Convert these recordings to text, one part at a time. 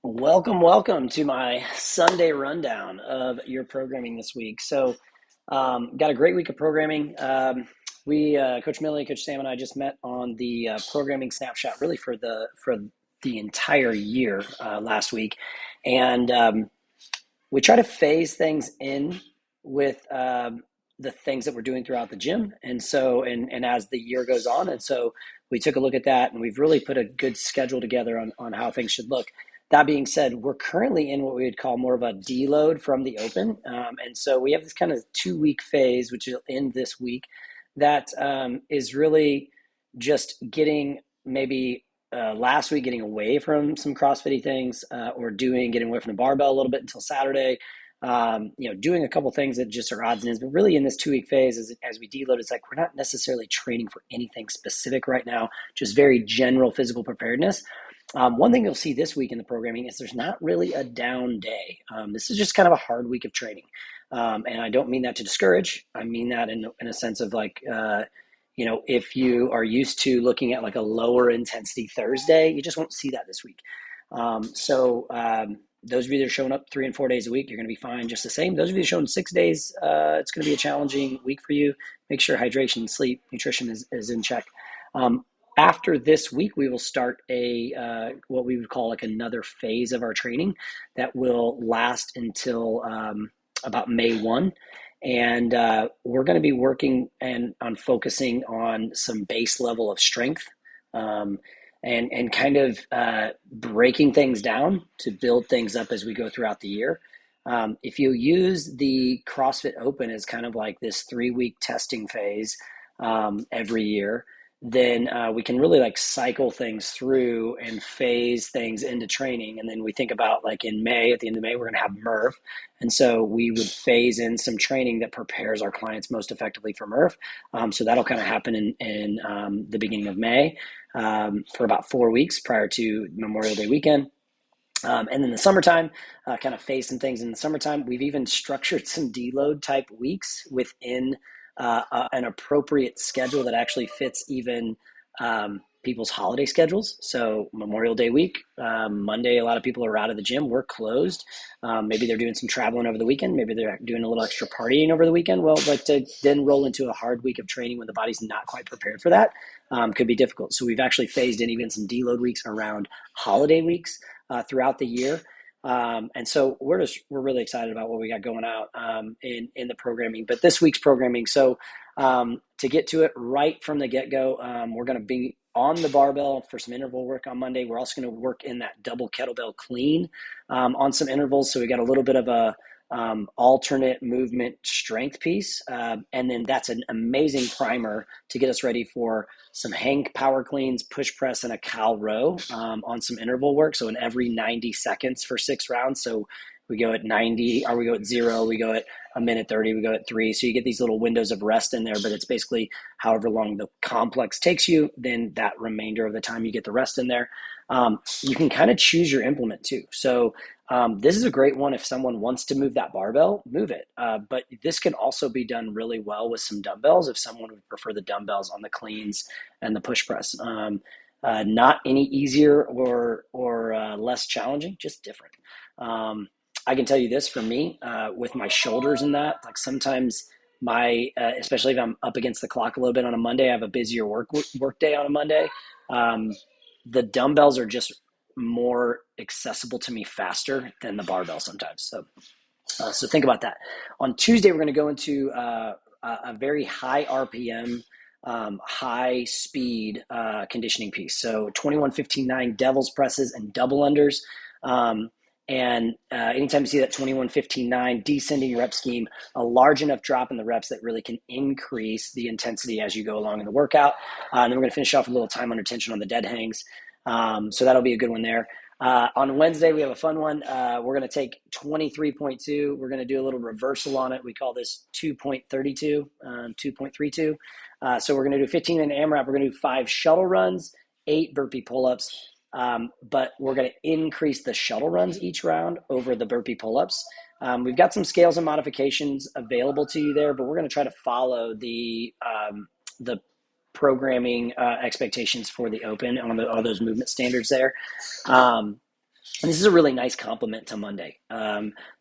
Welcome to my Sunday rundown of your programming this week. Got a great week of programming. Coach Millie, Coach Sam, and I just met on the programming snapshot, really for the entire year last week, and we try to phase things in with the things that we're doing throughout the gym, and as the year goes on, and so we took a look at that, and we've really put a good schedule together on how things should look. That being said, we're currently in what we would call more of a deload from the open, and so we have this kind of 2 week phase, which will end this week. That is really just getting maybe last week getting away from some CrossFit things or getting away from the barbell a little bit until Saturday. Doing a couple things that just are odds and ends, but really in this 2 week phase, as we deload, it's like we're not necessarily training for anything specific right now, just very general physical preparedness. One thing you'll see this week in the programming is there's not really a down day. This is just kind of a hard week of training. And I don't mean that to discourage. I mean that in a sense of like, if you are used to looking at like a lower intensity Thursday, you just won't see that this week. Those of you that are showing up 3 and 4 days a week, you're going to be fine just the same. Those of you showing 6 days, it's going to be a challenging week for you. Make sure hydration, sleep, nutrition is in check. After this week, we will start what we would call like another phase of our training that will last until about May 1. And we're going to be working on focusing on some base level of strength, and kind of breaking things down to build things up as we go throughout the year. If you use the CrossFit Open as kind of like this 3 week testing phase every year, then we can really like cycle things through and phase things into training. And then we think about like in May, at the end of May, we're going to have MERV. And so we would phase in some training that prepares our clients most effectively for MERV. So that'll kind of happen in the beginning of May for about 4 weeks prior to Memorial Day weekend. And then the summertime, kind of phase some things in the summertime. We've even structured some deload type weeks within an appropriate schedule that actually fits even people's holiday schedules. So Memorial Day week, Monday, a lot of people are out of the gym. We're closed. Maybe they're doing some traveling over the weekend. Maybe they're doing a little extra partying over the weekend. Well, but to then roll into a hard week of training when the body's not quite prepared for that could be difficult. So we've actually phased in even some deload weeks around holiday weeks throughout the year. And so we're really excited about what we got going out in the programming. But this week's programming, so to get to it right from the get-go, we're going to be on the barbell for some interval work on Monday. We're also going to work in that double kettlebell clean on some intervals. So we got a little bit of a alternate movement strength piece. And then that's an amazing primer to get us ready for some hang power cleans, push press, and a cow row on some interval work. So in every 90 seconds for 6 rounds. So we go at 90, or we go at 0, we go at a minute 30, we go at 3. So you get these little windows of rest in there, but it's basically however long the complex takes you, then that remainder of the time you get the rest in there. You can kind of choose your implement too. So this is a great one if someone wants to move that barbell, move it. But this can also be done really well with some dumbbells if someone would prefer the dumbbells on the cleans and the push press. Not any easier or less challenging, just different. I can tell you this for me, with my shoulders and that, like sometimes especially if I'm up against the clock a little bit on a Monday, I have a busier work day on a Monday. The dumbbells are just more accessible to me faster than the barbell sometimes. So think about that. On Tuesday, we're going to go into a very high RPM, high speed conditioning piece. So 21-15-9 devil's presses and double unders. And anytime you see that 21-15-9 descending rep scheme, a large enough drop in the reps that really can increase the intensity as you go along in the workout. And then we're going to finish off with a little time under tension on the dead hangs. So that'll be a good one there. On Wednesday, we have a fun one. We're going to take 23.2. We're going to do a little reversal on it. We call this 2.32, 2.32. So we're going to do 15 in AMRAP. We're going to do 5 shuttle runs, 8 burpee pull-ups. But we're going to increase the shuttle runs each round over the burpee pull-ups. We've got some scales and modifications available to you there, but we're going to try to follow the programming expectations for the open on those movement standards there. And this is a really nice complement to Monday.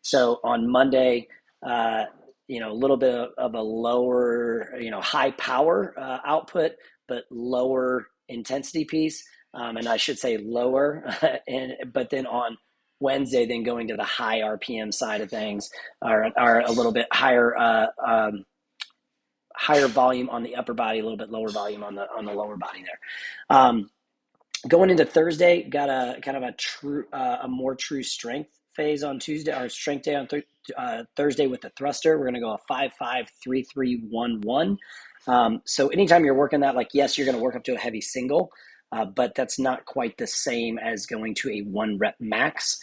So on Monday, a little bit of a lower, high power output, but lower intensity piece. And I should say lower. But then on Wednesday, then going to the high RPM side of things, are a little bit higher, higher volume on the upper body, a little bit lower volume on the lower body there. Going into Thursday, got a kind of a more true strength phase on Tuesday, or strength day on Thursday with the thruster. We're going to go a 5-5-3-3-1-1. So anytime you're working that, like, yes, you're going to work up to a heavy single, but that's not quite the same as going to a 1 rep max.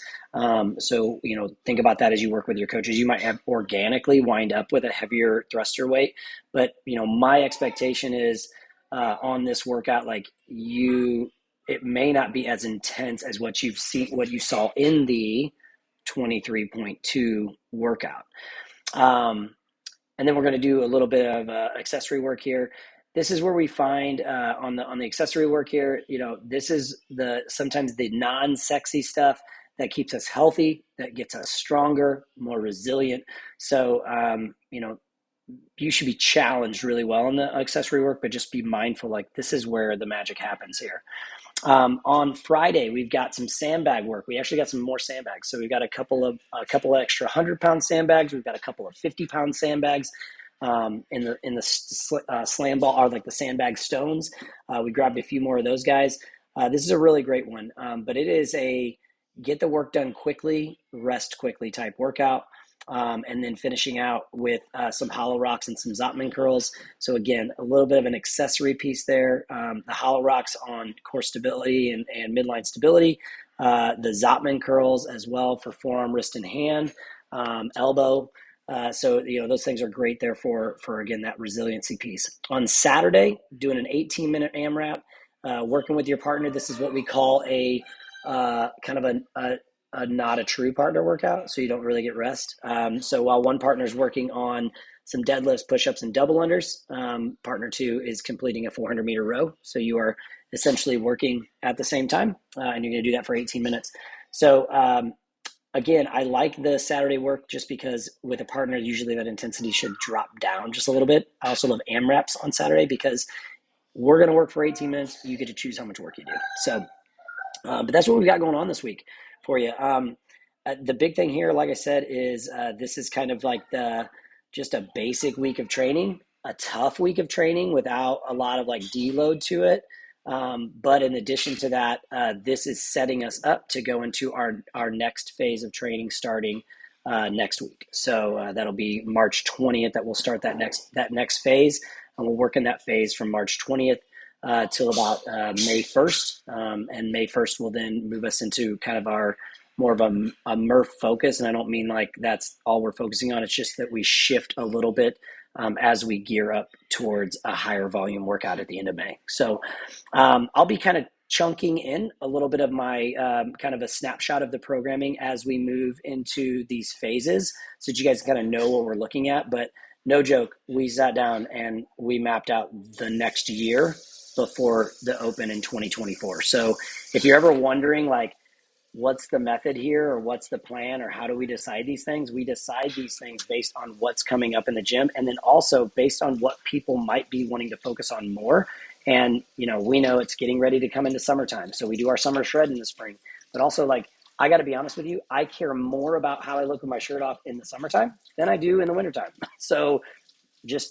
So, think about that as you work with your coaches. You might have organically wind up with a heavier thruster weight, but, my expectation is on this workout, it may not be as intense as what you saw in the 23.2 workout. And then we're going to do a little bit of accessory work here. This is where we find on the accessory work here, this is sometimes the non-sexy stuff that keeps us healthy, that gets us stronger, more resilient. So, you should be challenged really well in the accessory work, but just be mindful, like, this is where the magic happens here. On Friday, we've got some sandbag work. We actually got some more sandbags. So we've got a couple of extra 100-pound sandbags. We've got a couple of 50-pound sandbags in the slam ball, or like the sandbag stones. We grabbed a few more of those guys. This is a really great one, but it is a get the work done quickly, rest quickly type workout. And then finishing out with some hollow rocks and some Zotman curls. So again, a little bit of an accessory piece there. The hollow rocks on core stability and midline stability. The Zotman curls as well for forearm, wrist, and hand, elbow. So those things are great there for again, that resiliency piece. On Saturday, doing an 18-minute AMRAP, working with your partner. This is what we call a kind of a not a true partner workout, so you don't really get rest. So while one partner is working on some deadlifts, push-ups, and double unders, partner 2 is completing a 400-meter row. So you are essentially working at the same time, and you're going to do that for 18 minutes. So again, I like the Saturday work just because with a partner, usually that intensity should drop down just a little bit. I also love AMRAPs on Saturday because we're going to work for 18 minutes. You get to choose how much work you do. So, but that's what we've got going on this week for you. The big thing here, like I said, is this is kind of like just a basic week of training, a tough week of training without a lot of like deload to it. But in addition to that, this is setting us up to go into our next phase of training starting next week. So that'll be March 20th that we'll start that next phase, and we'll work in that phase from March 20th till about May 1st. And May 1st will then move us into kind of our more of a Murph focus. And I don't mean like that's all we're focusing on. It's just that we shift a little bit as we gear up towards a higher volume workout at the end of May. So I'll be kind of chunking in a little bit of my kind of a snapshot of the programming as we move into these phases so that you guys kind of know what we're looking at. But no joke, we sat down and we mapped out the next year before the open in 2024. So if you're ever wondering like, what's the method here or what's the plan or how do we decide these things? We decide these things based on what's coming up in the gym and then also based on what people might be wanting to focus on more. And, we know it's getting ready to come into summertime. So we do our summer shred in the spring, but also like, I got to be honest with you, I care more about how I look with my shirt off in the summertime than I do in the wintertime. So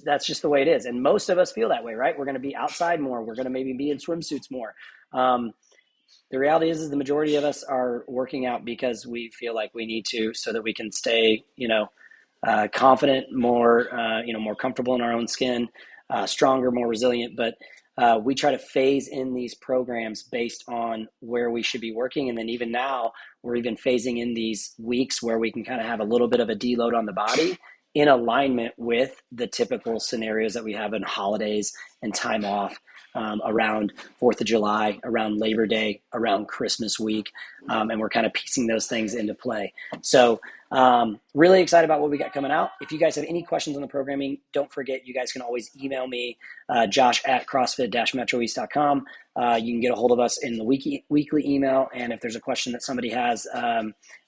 that's just the way it is. And most of us feel that way, right? We're going to be outside more. We're going to maybe be in swimsuits more. The reality is the majority of us are working out because we feel like we need to, so that we can stay, confident, more comfortable in our own skin, stronger, more resilient. But we try to phase in these programs based on where we should be working. And then even now, we're even phasing in these weeks where we can kind of have a little bit of a deload on the body in alignment with the typical scenarios that we have in holidays and time off around 4th of July, around Labor Day, around Christmas week. And we're kind of piecing those things into play. So Really excited about what we got coming out. If you guys have any questions on the programming, don't forget, you guys can always email me, Josh at CrossFit-metroeast.com. You can get a hold of us in the weekly email. And if there's a question that somebody has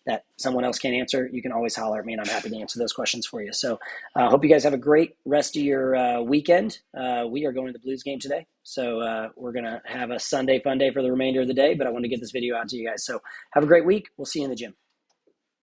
that someone else can't answer, you can always holler at me and I'm happy to answer those questions for you. So I hope you guys have a great rest of your weekend. We are going to the Blues game today. So we're going to have a Sunday fun day for the remainder of the day, but I want to get this video out to you guys. So have a great week. We'll see you in the gym.